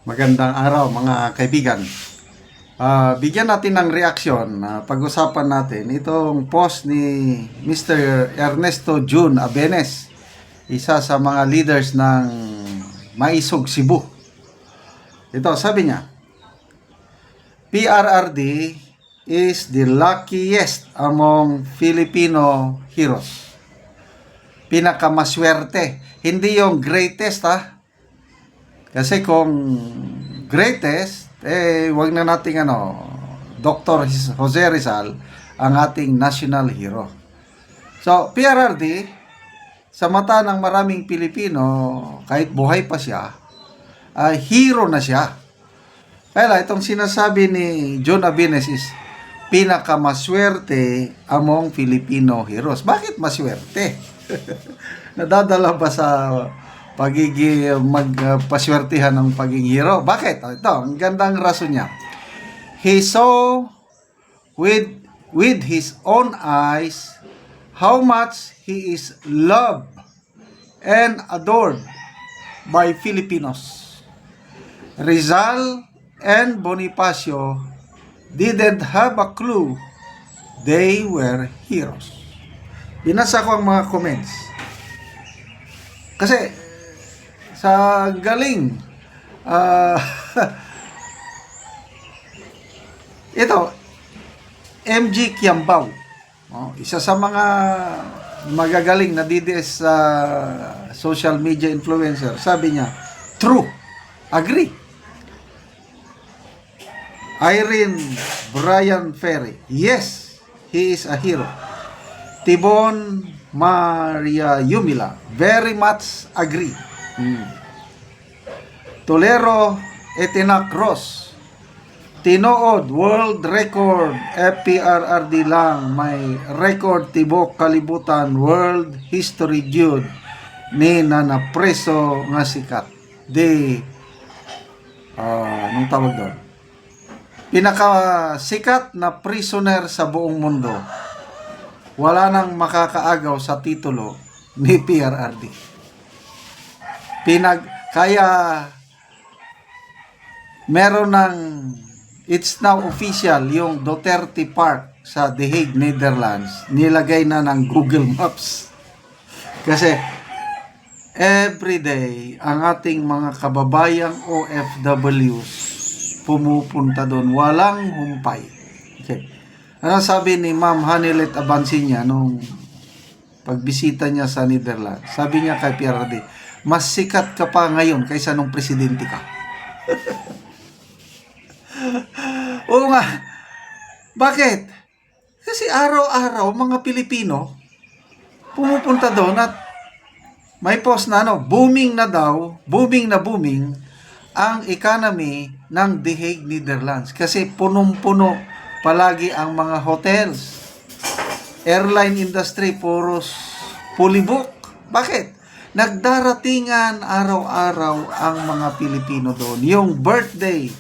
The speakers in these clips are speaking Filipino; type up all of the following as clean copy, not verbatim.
Magandang araw mga kaibigan. Bigyan natin ng reaksyon. Pag-usapan natin itong post ni Mr. Ernesto June Abenes, isa sa mga leaders ng Maisog Cebu. Ito, sabi niya, PRRD is the luckiest among Filipino heroes. Pinakamaswerte. Hindi yung greatest Kasi kung greatest, wag na nating Dr. Jose Rizal ang ating national hero. So, PRRD, sa mata ng maraming Pilipino, kahit buhay pa siya, hero na siya. Kaya itong sinasabi ni John Abenes is pinakamaswerte among Filipino heroes. Bakit maswerte? Nadadala ba sa pagiging magpaswertihan ng pagiging hero? Bakit? Ito, ang gandang rason niya. He saw with his own eyes how much he is loved and adored by Filipinos. Rizal and Bonifacio didn't have a clue they were heroes. Binasa ko ang mga comments. Kasi sa galing ito, MG Kiambao, isa sa mga magagaling na DDS social media influencer, sabi niya, true, agree. Irene Brian Ferry, yes, he is a hero. Tibon Maria Yumila, very much agree. Tolero Etinak Ross, tinuod world record, FPRRD lang may record tibok kalibutan world history jud ni nanapreso nga sikat di anong tawag doon, pinakasikat na prisoner sa buong mundo. Wala nang makakaagaw sa titulo ni PRRD. Kaya meron ng, it's now official, yung Duterte Park sa The Hague, Netherlands, nilagay na ng Google Maps. Kasi everyday ang ating mga kababayang OFWs pumupunta doon, walang humpay. Okay. Ano sabi ni Ma'am Hanilet Abansinya nung pagbisita niya sa Netherlands? Sabi niya kay PRRD, mas sikat ka pa ngayon kaysa nung presidente ka. Oo nga. Bakit? Kasi araw-araw mga Pilipino pumupunta doon at may post na booming na daw, booming ang economy ng The Hague, Netherlands. Kasi punong-puno palagi ang mga hotels. Airline industry, puros fully booked. Bakit? Nagdaratingan araw-araw ang mga Pilipino doon. Yung birthday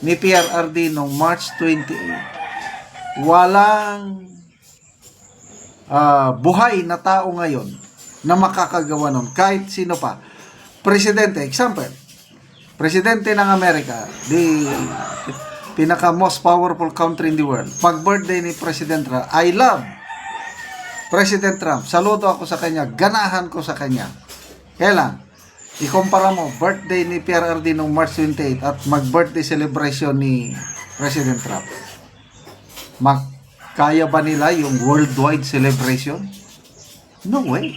ni PRRD noong March 28, walang buhay na tao ngayon na makakagawa nun. Kahit sino pa. Presidente, example, Presidente ng Amerika, the pinaka most powerful country in the world. Pag birthday ni President Trump, I love President Trump. Saludo ako sa kanya, ganahan ko sa kanya. Kailan? Ikumpara mo birthday ni PRRD noong March 28 at mag-birthday celebration ni President Trump. Kaya ba nila yung worldwide celebration? No way.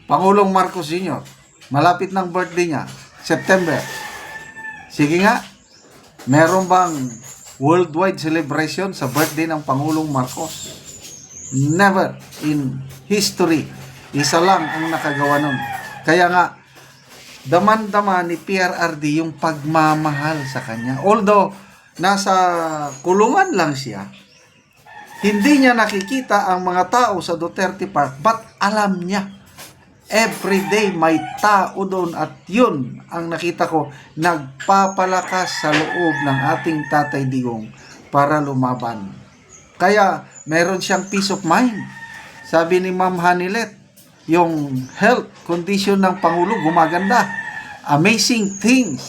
Pangulong Marcos Jr., malapit ng birthday niya, September. Sige nga, meron bang worldwide celebration sa birthday ng Pangulong Marcos? Never in history. Isa lang ang nakagawa nun. Kaya nga, daman-dama ni PRRD yung pagmamahal sa kanya. Although, nasa kulungan lang siya, hindi niya nakikita ang mga tao sa Duterte Park, but alam niya. Everyday may tao doon at yun ang nakita ko, nagpapalakas sa loob ng ating Tatay Digong para lumaban. Kaya, meron siyang peace of mind. Sabi ni Ma'am Hanilet, yung health condition ng Pangulo gumaganda. Amazing things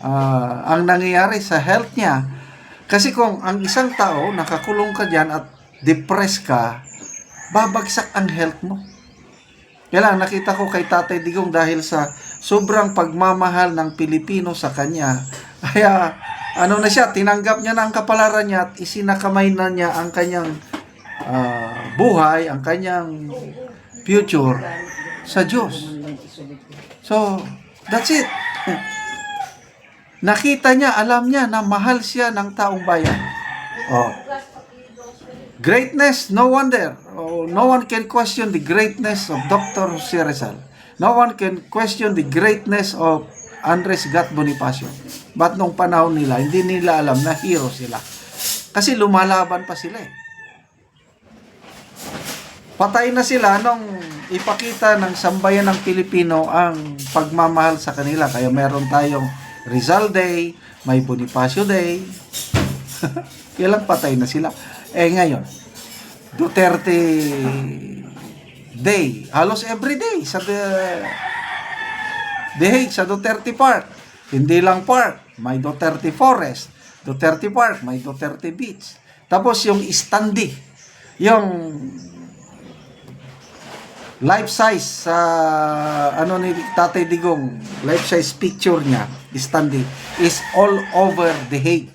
ang nangyayari sa health niya. Kasi kung ang isang tao, nakakulong ka dyan at depressed ka, babagsak ang health mo. Kaya lang, nakita ko kay Tatay Digong dahil sa sobrang pagmamahal ng Pilipino sa kanya. Kaya, ano na siya, tinanggap niya na ang kapalaran niya at isinakamay na niya ang kanyang buhay, ang kanyang future sa Diyos. So, that's it. Nakita niya, alam niya na mahal siya ng taong bayan. Oh. Greatness, no wonder. Oh, no one can question the greatness of Dr. Jose Rizal. No one can question the greatness of Andres Gat Bonifacio. But nung panahon nila, hindi nila alam na hero sila. Kasi lumalaban pa sila eh. Patay na sila nung ipakita ng sambayan ng Pilipino ang pagmamahal sa kanila. Kaya meron tayong Rizal Day, may Bonifacio Day. Kaya lang patay na sila. Ngayon, Duterte Day, halos every day sa The Hague, sa Duterte Park. Hindi lang park, may Duterte Forest, Duterte Park, may Duterte Beach. Tapos yung standee, yung life size sa ni Tatay Digong, life size picture niya, standee, is all over The Hague.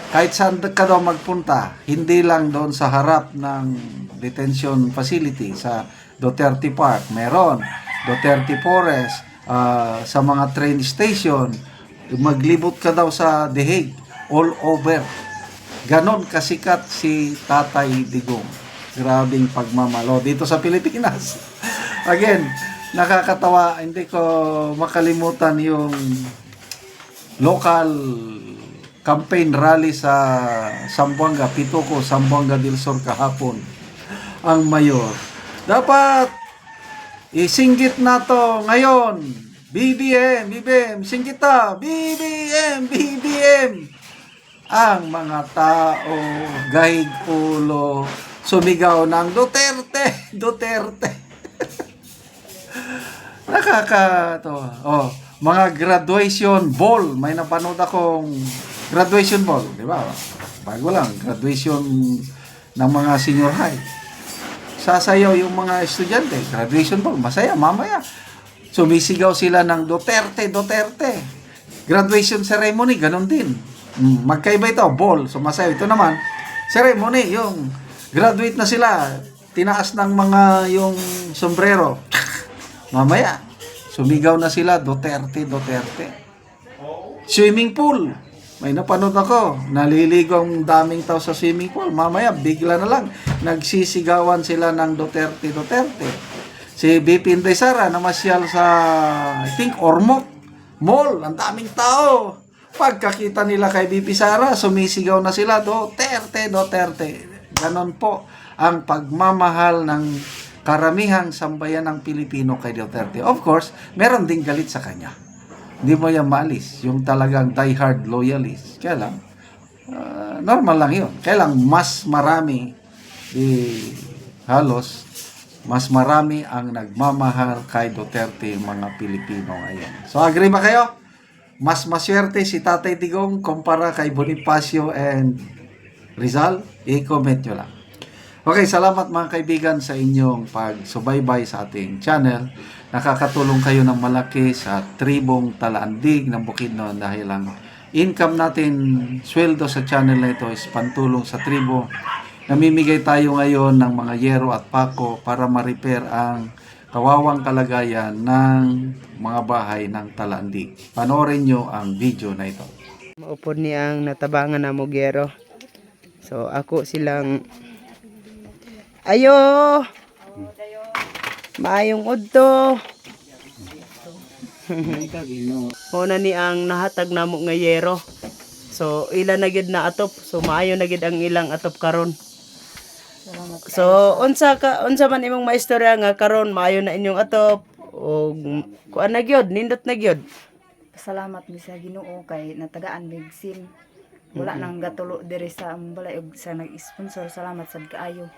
Kahit saan ka daw magpunta, hindi lang doon sa harap ng detention facility sa Duterte Park, meron Duterte Forest, sa mga train station, maglibot ka daw sa The Hague, all over. Ganon kasikat si Tatay Digong. Grabing pagmamalo dito sa Pilipinas. Again, nakakatawa, hindi ko makalimutan yung local campaign rally sa Zamboanga, Pituco, Zamboanga del Sur kahapon. Ang mayor, dapat isinggit na to ngayon. BBM, BBM, singgit ta. BBM, BBM. Ang mga tao, gahig ulo, sumigaw ng Duterte, Duterte. Nakakatawa. Oh, mga graduation ball. May napanood akong graduation ball, di ba? Bago lang, graduation ng mga senior high. Sasayaw yung mga estudyante, graduation ball, masaya, mamaya. Sumisigaw sila ng Duterte, Duterte. Graduation ceremony, ganun din. Magkaiba ito, ball, sumasayaw. Ito naman, ceremony, yung graduate na sila, tinaas ng mga yung sombrero. Mamaya, sumigaw na sila, Duterte, Duterte. Swimming pool. May napanood ako, naliligo ang daming tao sa swimming pool. Mamaya, bigla na lang, nagsisigawan sila ng Duterte, Duterte. Si BP Inday Sara, namasyal sa, I think, Ormoc Mall. Ang daming tao. Pagkakita nila kay BP Sara, sumisigaw na sila, Duterte, Duterte. Ganon po ang pagmamahal ng karamihang sambayan ng Pilipino kay Duterte. Of course, meron ding galit sa kanya. Hindi mo yan maalis. Yung talagang die-hard loyalist. Kaya lang, normal lang yun. Kaya lang, mas marami, halos, mas marami ang nagmamahal kay Duterte mga Pilipino ngayon. So, agree ba kayo? Mas maswerte si Tatay Digong kumpara kay Bonifacio and Rizal? I-comment nyo lang. Okay, salamat mga kaibigan sa inyong pagsubaybay sa ating channel. Nakakatulong kayo ng malaki sa tribong Talaandig ng Bukidnon dahil ang income natin, sweldo sa channel na ito is pantulong sa tribo. Namimigay tayo ngayon ng mga yero at pako para ma-repair ang kawawang kalagayan ng mga bahay ng Talaandig. Panoorin nyo ang video na ito. Maupod niyang natabangan na mogero. So ako silang ayo maayong udto. Una ni ang nahatag namo nga yero. So ila na gid na atop. So maayo na gid ang ilang atop karon. So unsa man imong maistorya nga karon maayo na inyong atop o kuan na gyud nindot na gyud. Salamat mi sa Ginoo kay natagaan mig sin. Wala nang gatulo diri sa balay og sa nag-sponsor. Salamat sad kaayo.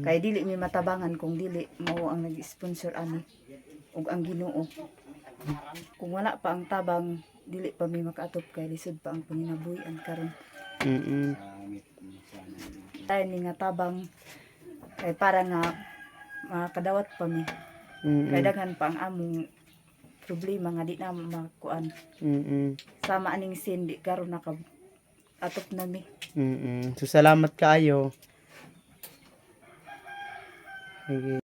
Kay dili mi matabangan kung dili mao ang nag-sponsor ani ug ang Ginoo. Kung wala pa ang tabang, dili pa mi makaatop kay lisod pa ang panginabuhian karon. Mm. Tayo ni nga tabang kay para nga makadawat pa mi. Kay Mm. daghan pa ang among problema nga di na makuan. Mm. Sama aning sin di karon naka atop na mi. Mm. So salamat kaayo. Sige.